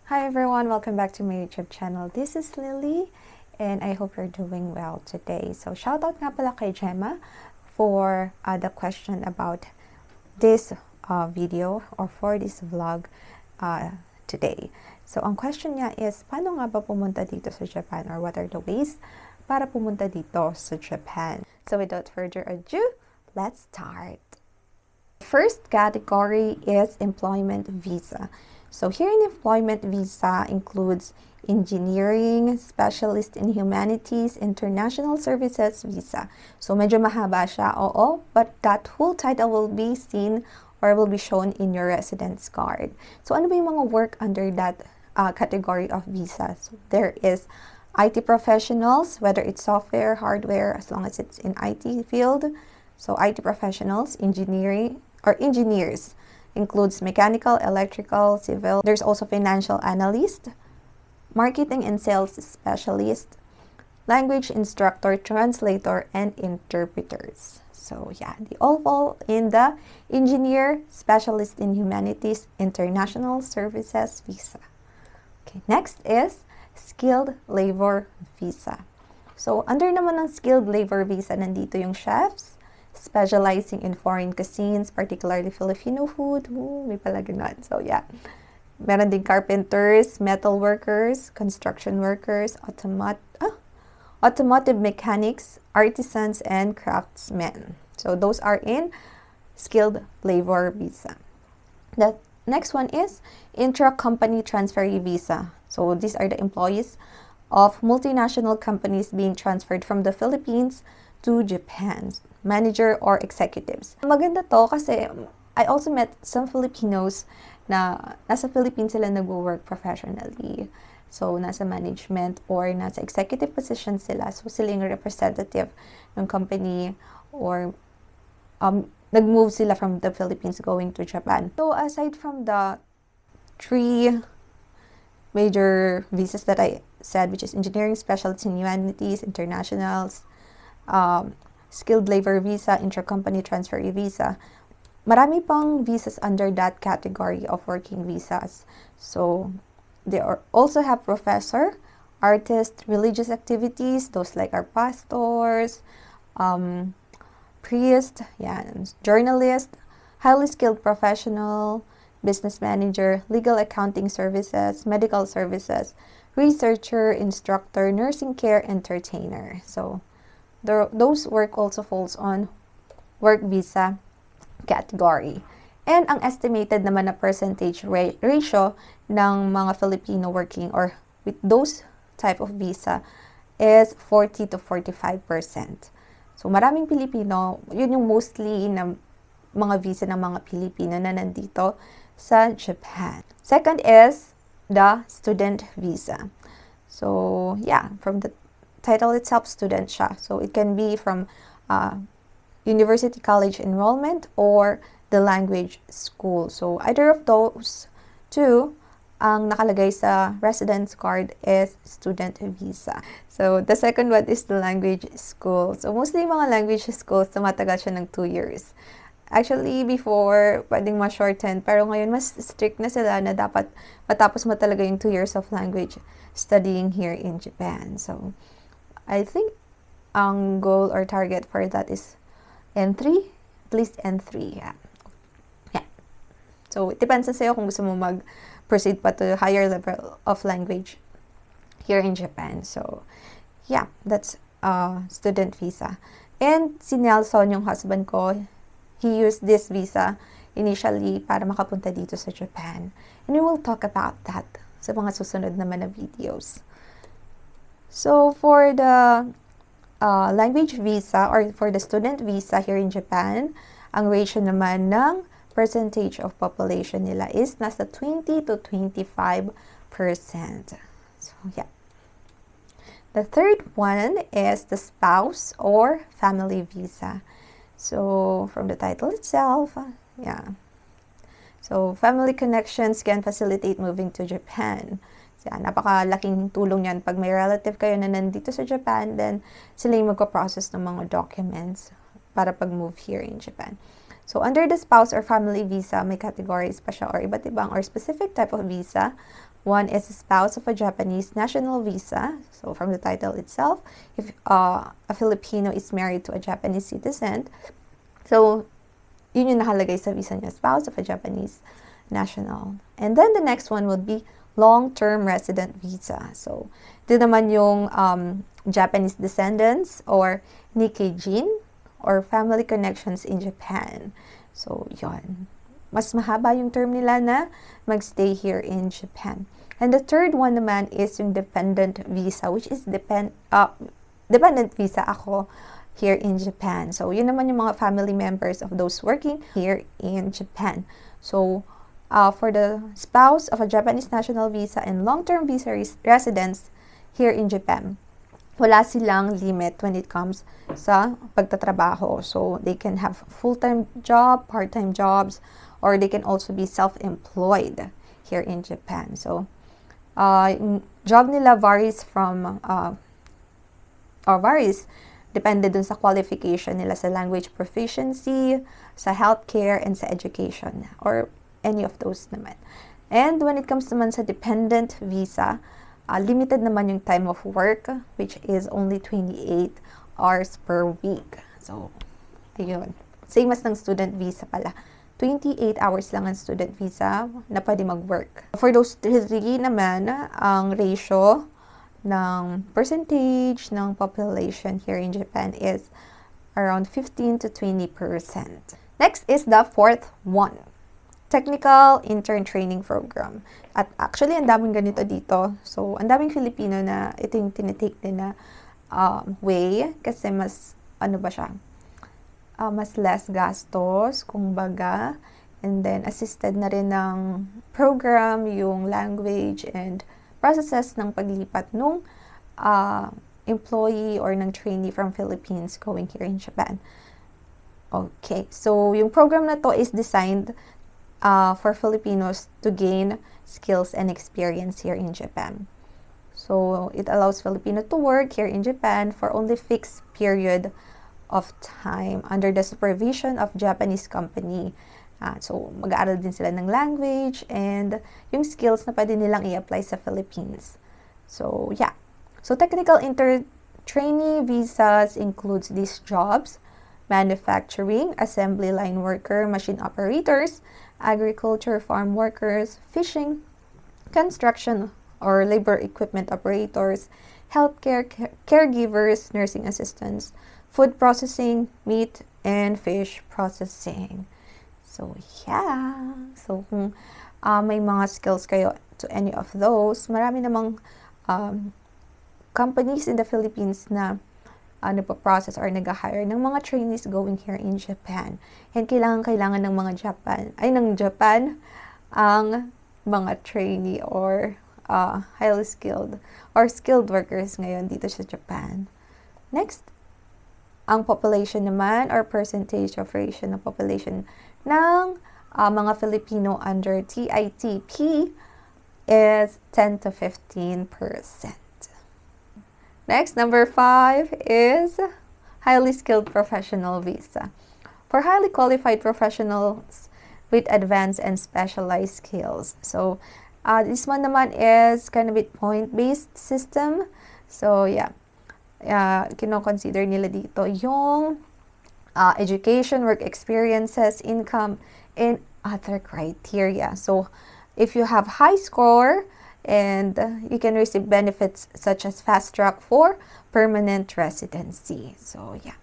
Hi everyone, welcome back to my YouTube channel. This is Lily and I hope you're doing well today. So shoutout nga pala kay Gemma for the question about this video or for this vlog today. So ang question niya is, paano nga ba pumunta dito sa Japan, or what are the ways para pumunta dito sa Japan? So without further ado, let's start. First category is employment visa. So here in employment visa includes engineering, specialist in humanities, international services visa. So medyo mahaba siya, oo, but that whole title will be seen or will be shown in your residence card. So ano ba yung mga work under that category of visa? So there is IT professionals, whether it's software, hardware, as long as it's in IT field. So IT professionals, engineering or engineers, includes mechanical, electrical, civil. There's also financial analyst, marketing and sales specialist, language instructor, translator, and interpreters. So yeah, they all fall in the engineer, specialist in humanities, international services visa. Okay, next is skilled labor visa. So under naman ng skilled labor visa, nandito yung chefs, specializing in foreign cuisines, particularly Filipino food. Ooh, may pala ganun. So yeah. Meron din carpenters, metal workers, construction workers, automotive mechanics, artisans, and craftsmen. So those are in skilled labor visa. The next one is intra-company transferee visa. So these are the employees of multinational companies being transferred from the Philippines to Japan, manager or executives. Maganda to kasi I also met some Filipinos na nasa Philippines sila nag-work professionally. So, nasa management or nasa executive position sila. So, sila yung representative ng company or nag-move sila from the Philippines going to Japan. So, aside from the three major visas that I said, which is engineering, specialty in humanities, internationals, skilled labor visa, intra-company transferee visa, marami pang visas under that category of working visas. So, they also have professor, artist, religious activities, those like our pastors, priest, yeah, journalist, highly skilled professional, business manager, legal accounting services, medical services, researcher, instructor, nursing care, entertainer. So, those work also falls on work visa category. And ang estimated naman na percentage ratio ng mga Filipino working or with those type of visa is 40 to 45%. So maraming Pilipino, yun yung mostly na mga visa ng mga Pilipino na nandito sa Japan. Second is the student visa. So yeah, from the title itself, student siya. So it can be from university college enrollment or the language school. So either of those two, ang nakalagay sa residence card is student visa. So the second one is the language school. So mostly mga language schools, tumatagal siya ng 2 years. Actually, before, pwedeng ma-shorten, pero ngayon mas strict na sila na dapat matapos mo talaga yung 2 years of language studying here in Japan. So I think ang goal or target for that is N3, at least N3, yeah. So, it depends na sa'yo kung gusto mo mag-proceed pa to higher level of language here in Japan. So, yeah, that's student visa. And si Nelson, yung husband ko, he used this visa initially para makapunta dito sa Japan. And we will talk about that sa mga susunod naman na videos. So, for the language visa or for the student visa here in Japan, ang ratio naman ng percentage of population nila is nasa 20 to 25%. So, yeah. The third one is the spouse or family visa. So, from the title itself, yeah. So, family connections can facilitate moving to Japan. So, yeah, napakalaking tulong yan. Pag may relative kayo na nandito sa Japan, then sila yung magpa-process ng mga documents para pag-move here in Japan. So, under the spouse or family visa, may categories pa siya or iba't ibang or specific type of visa One is spouse of a Japanese national visa. So from the title itself, if a Filipino is married to a Japanese citizen, so yun yung nakalagay sa visa niya, spouse of a Japanese national. And then the next one would be long-term resident visa. So ito naman yung Japanese descendants or Nikkei-jin or family connections in Japan. So yun. Mas mahaba yung term nila na magstay here in Japan. And the third one naman is yung dependent visa, which is dependent visa ako here in Japan. So, yun naman yung mga family members of those working here in Japan. So, for the spouse of a Japanese national visa and long-term visa residents here in Japan, wala silang limit when it comes sa pagtatrabaho. So, they can have full-time job, part-time jobs, or they can also be self-employed here in Japan. So, job nila varies depende dun sa qualification nila sa language proficiency, sa healthcare, and sa education, or any of those naman. And when it comes naman sa dependent visa, limited naman yung time of work, which is only 28 hours per week. So, ayun. Same as ng student visa pala. 28 hours lang ang student visa na pwede mag-work. For those three naman, ang ratio ng percentage ng population here in Japan is around 15 to 20%. Next is the fourth one, technical intern training program. At actually, ang daming ganito dito. So, ang daming Filipino na ito yung tinitake din na way kasi mas, mas less gastos, kumbaga. And then, assisted na rin ng program, yung language and processes ng paglipat nung employee or ng trainee from Philippines going here in Japan. Okay, so yung program na to is designed for Filipinos to gain skills and experience here in Japan. So it allows Filipino to work here in Japan for only fixed period of time under the supervision of Japanese company. So, mag-aaral din sila ng language and yung skills na pwede nilang i-apply sa Philippines. So, yeah. So, technical trainee visas includes these jobs: manufacturing, assembly line worker, machine operators, agriculture, farm workers, fishing, construction or labor equipment operators, healthcare caregivers, nursing assistants, food processing, meat and fish processing. So, yeah. So, kung may mga skills kayo to any of those, marami namang companies in the Philippines na nagpa-process or nag-hire ng mga trainees going here in Japan. And kailangan ng mga Japan ang mga trainee or highly skilled or skilled workers ngayon dito sa Japan. Next, ang population naman or percentage of ratio ng population ng mga Filipino under TITP is 10 to 15%. Next, number 5 is highly skilled professional visa. For highly qualified professionals with advanced and specialized skills. So, this one naman is kind of a point-based system. So, yeah. Kino-consider nila dito yung education, work experiences, income, and other criteria. So, if you have high score, and you can receive benefits such as fast track for permanent residency. So, yeah.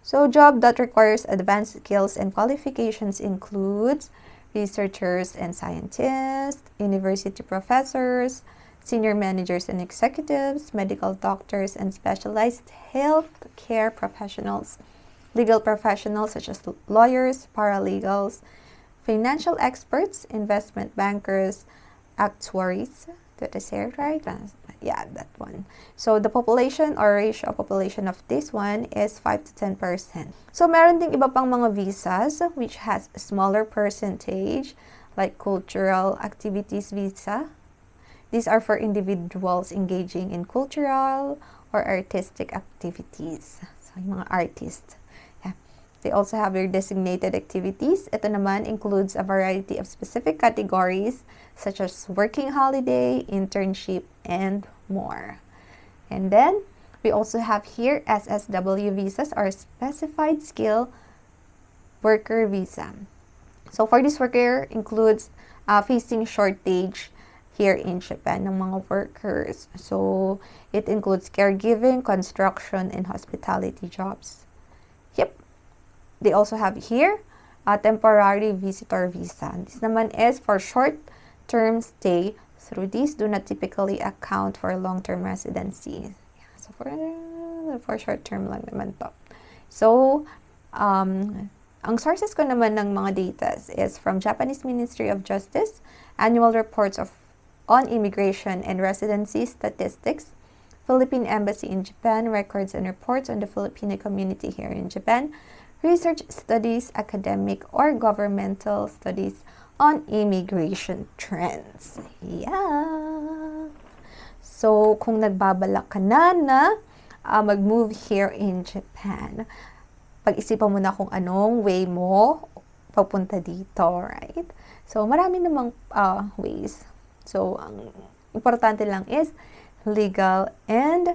So, job that requires advanced skills and qualifications includes researchers and scientists, university professors, senior managers and executives, medical doctors and specialized health care professionals, legal professionals such as lawyers, paralegals, financial experts, investment bankers, actuaries. Did I say it right? Yeah, that one. So, the population or ratio of population of this one is 5 to 10%. So, meron ding iba pang mga visas which has a smaller percentage like cultural activities visa. These are for individuals engaging in cultural or artistic activities. So, yung mga artists. Yeah. They also have your designated activities. Ito naman includes a variety of specific categories such as working holiday, internship, and more. And then, we also have here SSW visas, or Specified Skill Worker Visa. So, for this worker, includes facing shortage here in Japan ng mga workers. So, it includes caregiving, construction, and hospitality jobs. Yep. They also have here a temporary visitor visa. This naman is for short-term stay. Through these, do not typically account for long-term residency. So, for short-term lang naman to. So, ang sources ko naman ng mga data is from Japanese Ministry of Justice, Annual Reports on Immigration and Residency Statistics, Philippine Embassy in Japan, Records and Reports on the Filipino Community here in Japan, Research Studies, Academic or Governmental Studies on Immigration Trends. Yeah! So, kung nagbabalak ka na mag-move here in Japan, pag-isipan mo na kung anong way mo papunta dito, right? So, marami namang ways. So, ang importante lang is legal and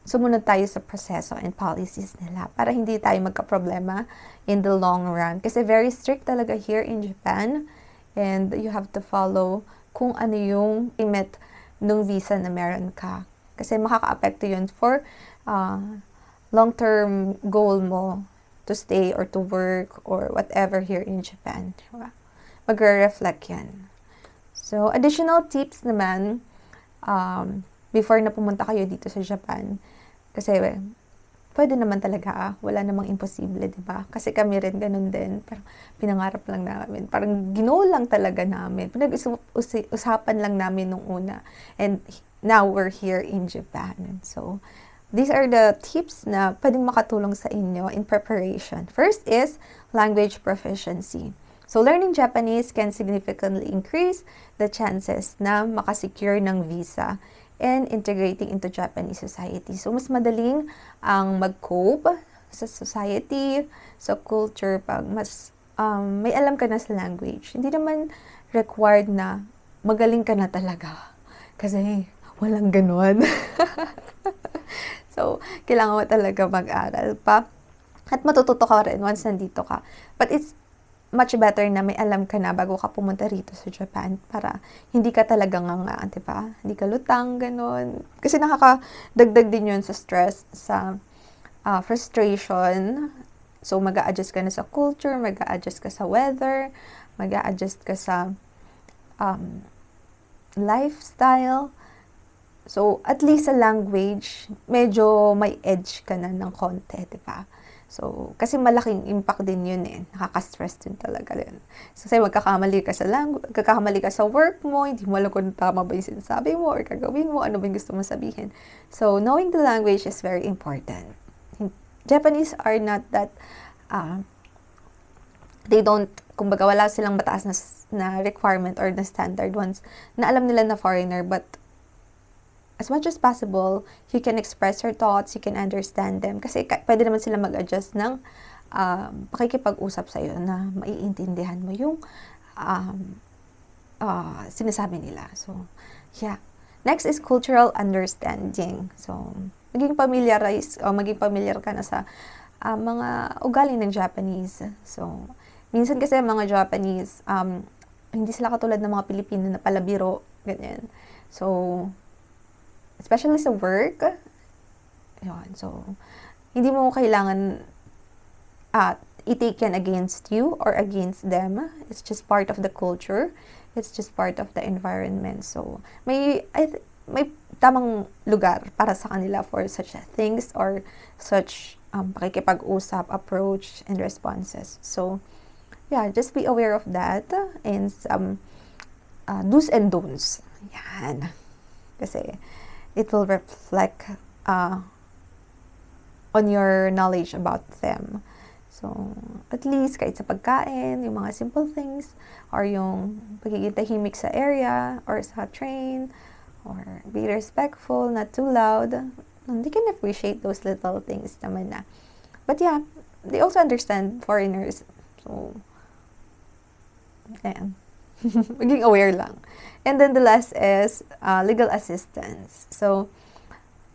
sumunod tayo sa proseso and policies nila para hindi tayo magka-problema in the long run. Kasi very strict talaga here in Japan and you have to follow kung ano yung limit ng visa na meron ka. Kasi makaka-apekto yun for long-term goal mo to stay or to work or whatever here in Japan. Diba? Magre-reflect yan. So, additional tips naman before na pumunta kayo dito sa Japan. Kasi, pwede naman talaga, wala namang imposible, di ba? Kasi kami rin ganun din. Parang pinangarap lang namin. Parang ginoo lang talaga namin. Pinag-usapan lang namin nung una. And now, we're here in Japan. So, these are the tips na pwedeng makatulong sa inyo in preparation. First is language proficiency. So, learning Japanese can significantly increase the chances na makasecure ng visa and integrating into Japanese society. So, mas madaling ang mag-cope sa society, sa culture, pag mas may alam ka na sa language. Hindi naman required na magaling ka na talaga. Kasi walang ganon. So, kailangan mo talaga mag-aral pa. At matututo ka rin once nandito ka. But it's much better na may alam ka na bago ka pumunta rito sa Japan para hindi ka talaga nga, diba? Hindi ka lutang, ganun. Kasi nakakadagdag din yun sa stress, sa frustration. So, mag-a-adjust ka na sa culture, mag-a-adjust ka sa weather, mag-a-adjust ka sa lifestyle. So, at least sa language, medyo may edge ka na ng konti, diba? So, kasi malaking impact din yun eh. Nakaka-stress din talaga din. So, kasi magkakamali ka sa language, magkakamali ka sa work mo, hindi mo alam kung tama ba yung sinasabi mo or gagawin mo, ano ba yung gusto mo sabihin. So, knowing the language is very important. Japanese are not that, they don't, kumbaga wala silang mataas na requirement or na standard ones na alam nila na foreigner, but as much as possible, you can express your thoughts, you can understand them. Kasi pwede naman sila mag-adjust ng pakikipag-usap sa'yo na maiintindihan mo yung sinasabi nila. So, yeah. Next is cultural understanding. So, maging familiar ka na sa mga ugali ng Japanese. So, minsan kasi mga Japanese, hindi sila katulad ng mga Pilipino na palabiro, ganyan. So, especially sa work, yun. So, hindi mo kailangan i-take yan against you or against them. It's just part of the culture. It's just part of the environment. So, may tamang lugar para sa kanila for such things or such pakikipag-usap, approach, and responses. So, yeah, just be aware of that and some do's and don'ts. Yan. Kasi, it will reflect on your knowledge about them. So, at least, kahit sa pagkain, yung mga simple things, or yung pagiging tahimik sa area, or sa train, or be respectful, not too loud, they can appreciate those little things naman na. But yeah, they also understand foreigners. So, ayan. Maging aware lang. And then the last is legal assistance. So,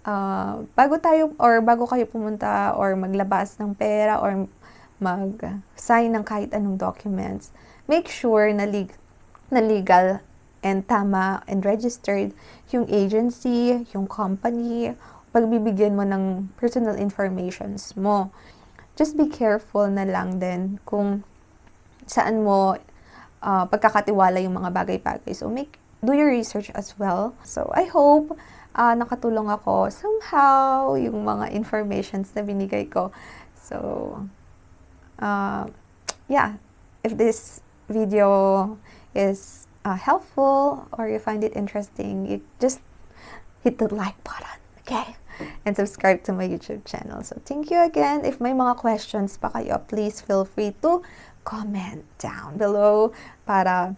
bago kayo pumunta or maglabas ng pera or mag-sign ng kahit anong documents, make sure na legal and tama and registered yung agency, yung company, pagbibigyan mo ng personal informations mo. Just be careful na lang din kung saan mo pagkakatiwala yung mga bagay-bagay. So, do your research as well. So, I hope nakatulong ako somehow yung mga informations na binigay ko. So, yeah, if this video is helpful or you find it interesting, you just hit the like button, okay? And subscribe to my YouTube channel. So, thank you again. If may mga questions pa kayo, please feel free to comment down below para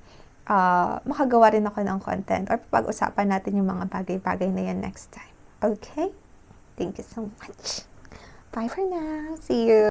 makagawa rin ako ng content or pag-usapan natin yung mga bagay-bagay na yan next time. Okay? Thank you so much. Bye for now. See you.